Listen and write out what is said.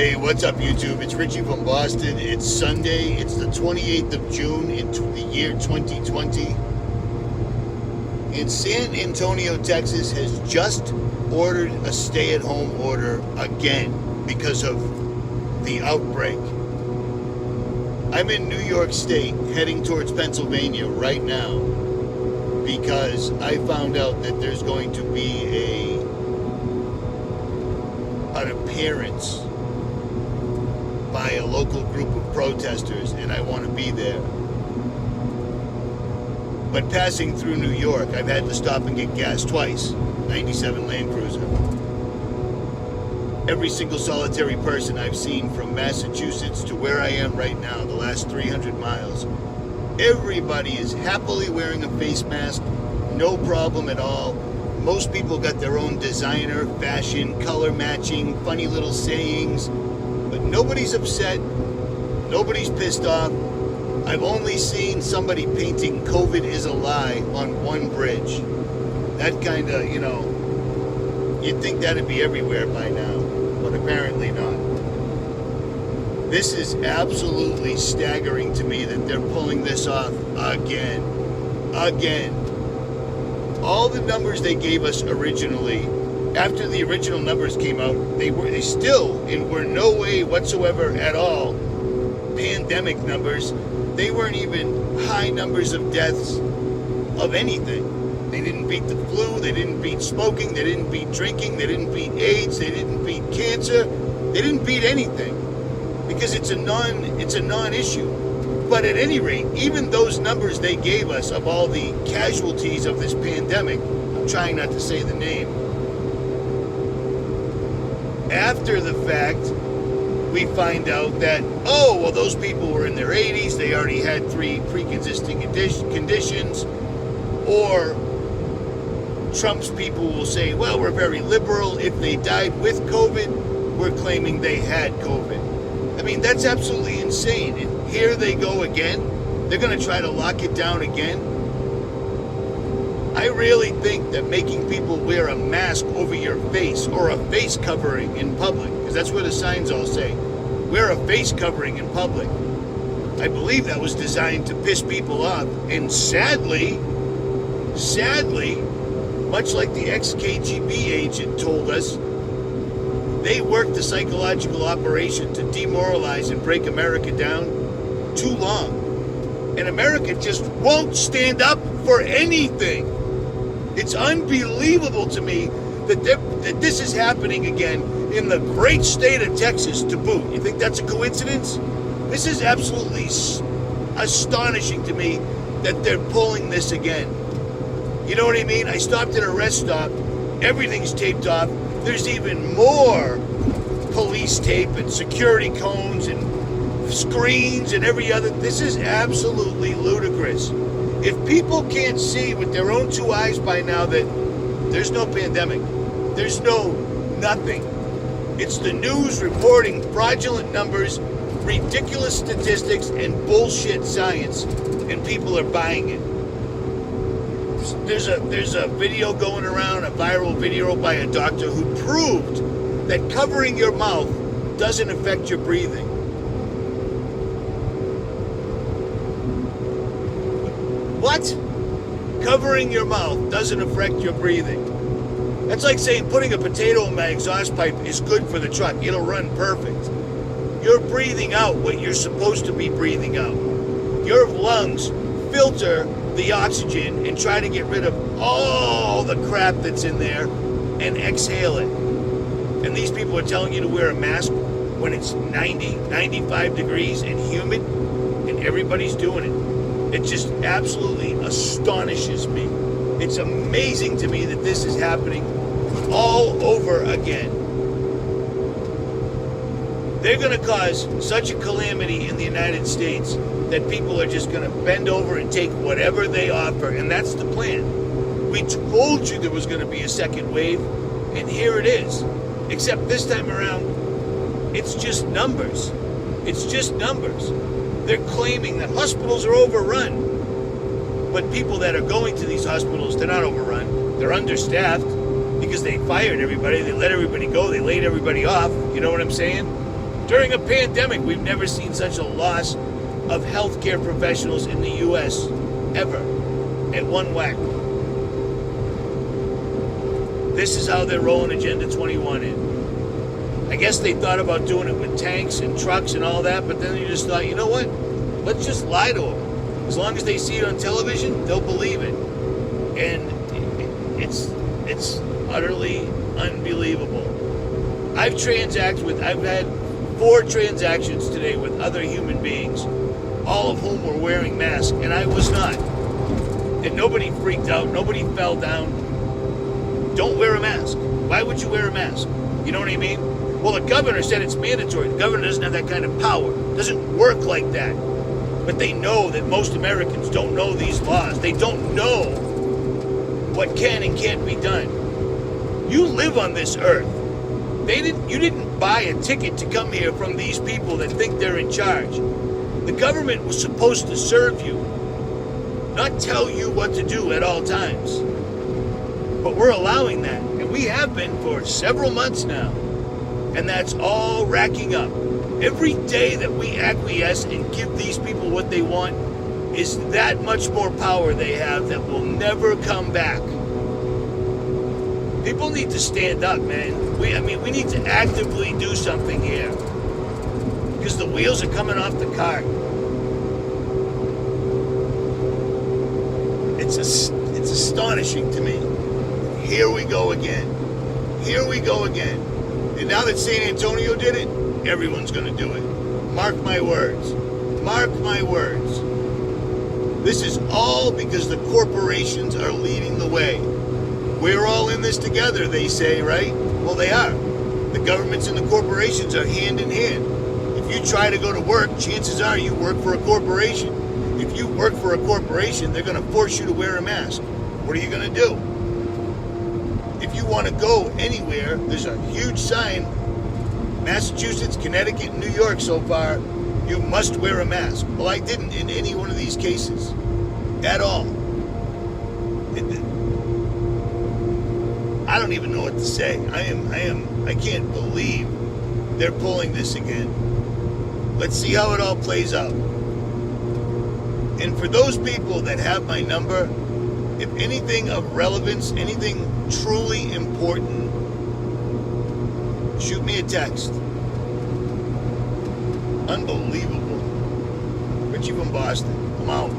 Hey, what's up, YouTube? It's Richie from Boston. It's Sunday. It's the 28th of June into the year 2020. And San Antonio, Texas has just ordered a stay-at-home order again because of the outbreak. I'm in New York State heading towards Pennsylvania right now because I found out that there's going to be an appearance by a local group of protesters, and I want to be there. But passing through New York, I've had to stop and get gas twice. 97 Land Cruiser. Every single solitary person I've seen from Massachusetts to where I am right now, the last 300 miles, everybody is happily wearing a face mask, no problem at all. Most people got their own designer, fashion, color matching, funny little sayings. But nobody's upset, nobody's pissed off. I've only seen somebody painting "COVID is a lie" on one bridge. That kind of, you'd think that'd be everywhere by now, but apparently not. This is absolutely staggering to me that they're pulling this off again. All the numbers they gave us originally, after the original numbers came out, they still were no way whatsoever at all pandemic numbers. They weren't even high numbers of deaths of anything. They didn't beat the flu, they didn't beat smoking, they didn't beat drinking, they didn't beat AIDS, they didn't beat cancer, they didn't beat anything because it's a non-issue. But at any rate, even those numbers they gave us of all the casualties of this pandemic, I'm trying not to say the name, after the fact, we find out that, those people were in their 80s, they already had 3 pre-existing conditions, or Trump's people will say, well, we're very liberal. If they died with COVID, we're claiming they had COVID. I mean, that's absolutely insane. And here they go again. They're going to try to lock it down again. I really think that making people wear a mask over your face or a face covering in public, because that's what the signs all say, wear a face covering in public. I believe that was designed to piss people off. And sadly, much like the ex-KGB agent told us, they worked the psychological operation to demoralize and break America down too long. And America just won't stand up for anything. It's unbelievable to me that this is happening again in the great state of Texas to boot. You think that's a coincidence? This is absolutely astonishing to me that they're pulling this again. You know what I mean? I stopped at a rest stop. Everything's taped off. There's even more police tape and security cones and screens and every other. This is absolutely ludicrous. If people can't see with their own 2 eyes by now that there's no pandemic, there's no nothing. It's the news reporting fraudulent numbers, ridiculous statistics, and bullshit science, and people are buying it. There's a video going around, a viral video by a doctor who proved that covering your mouth doesn't affect your breathing. What? Covering your mouth doesn't affect your breathing. That's like saying putting a potato in my exhaust pipe is good for the truck. It'll run perfect. You're breathing out what you're supposed to be breathing out. Your lungs filter the oxygen and try to get rid of all the crap that's in there and exhale it. And these people are telling you to wear a mask when it's 90, 95 degrees and humid, and everybody's doing it. It just absolutely astonishes me. It's amazing to me that this is happening all over again. They're going to cause such a calamity in the United States that people are just going to bend over and take whatever they offer, and that's the plan. We told you there was going to be a second wave, and here it is. Except this time around, it's just numbers. It's just numbers. They're claiming that hospitals are overrun. But people that are going to these hospitals, they're not overrun. They're understaffed because they fired everybody. They let everybody go. They laid everybody off. You know what I'm saying? During a pandemic, we've never seen such a loss of healthcare professionals in the U.S. ever at one whack. This is how they're rolling Agenda 21 in. I guess they thought about doing it with tanks and trucks and all that, but then they just thought, you know what? Let's just lie to them. As long as they see it on television, they'll believe it. And it's utterly unbelievable. I've had 4 transactions today with other human beings, all of whom were wearing masks, and I was not. And nobody freaked out, nobody fell down. Don't wear a mask. Why would you wear a mask? You know what I mean? Well, the governor said it's mandatory. The governor doesn't have that kind of power. It doesn't work like that. But they know that most Americans don't know these laws. They don't know what can and can't be done. You live on this earth. You didn't buy a ticket to come here from these people that think they're in charge. The government was supposed to serve you, not tell you what to do at all times. But we're allowing that, and we have been for several months now, and that's all racking up. Every day that we acquiesce and give these people what they want is that much more power they have that will never come back. People need to stand up, man. We need to actively do something here, because the wheels are coming off the cart. It's astonishing to me. Here we go again. Here we go again. And now that San Antonio did it, everyone's going to do it. Mark my words. Mark my words. This is all because the corporations are leading the way. We're all in this together, they say, right? Well, they are. The governments and the corporations are hand in hand. If you try to go to work, chances are you work for a corporation. If you work for a corporation, they're going to force you to wear a mask. What are you going to do? If you want to go anywhere, there's a huge sign. Massachusetts, Connecticut, New York so far, you must wear a mask. Well, I didn't in any one of these cases. At all. I don't even know what to say. I can't believe they're pulling this again. Let's see how it all plays out. And for those people that have my number, if anything of relevance, anything truly important, shoot me a text. Unbelievable. Richie from Boston. I'm out.